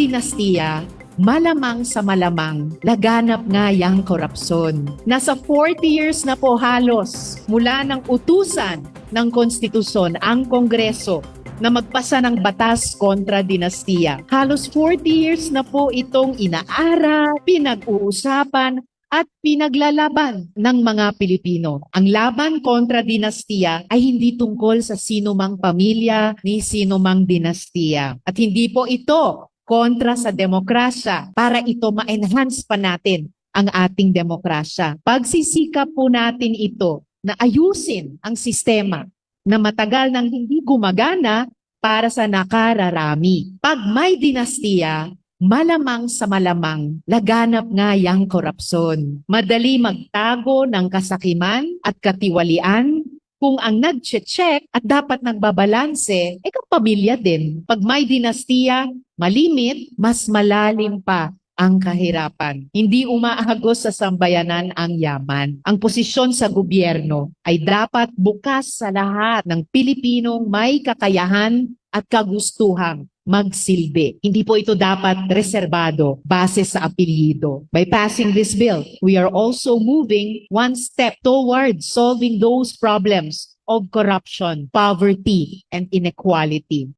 dinastiya, malamang sa malamang, laganap nga yang korupsyon. Nasa 40 years na po halos mula ng utusan ng konstitusyon ang Kongreso na magpasa ng batas kontra dinastiya. Halos 40 years na po itong inaaral, pinag-uusapan, at pinaglalaban ng mga Pilipino. Ang laban kontra dinastiya ay hindi tungkol sa sino mang pamilya ni sino mang dinastiya. At hindi po ito kontra sa demokrasya para ito ma-enhance pa natin ang ating demokrasya. Pagsisikap po natin ito na ayusin ang sistema na matagal nang hindi gumagana para sa nakararami. Pag may dinastiya, malamang sa malamang, laganap nga yang korupsyon. Madali magtago ng kasakiman at katiwalian kung ang nag-check at dapat nagbabalanse, kapamilya din. Pag may dinastiya, malimit, mas malalim pa ang kahirapan. Hindi umaagos sa sambayanan ang yaman. Ang posisyon sa gobyerno ay dapat bukas sa lahat ng Pilipinong may kakayahan at kagustuhang magsilbi. Hindi po ito dapat reserbado base sa apelyido. By passing this bill, we are also moving one step towards solving those problems of corruption, poverty, and inequality.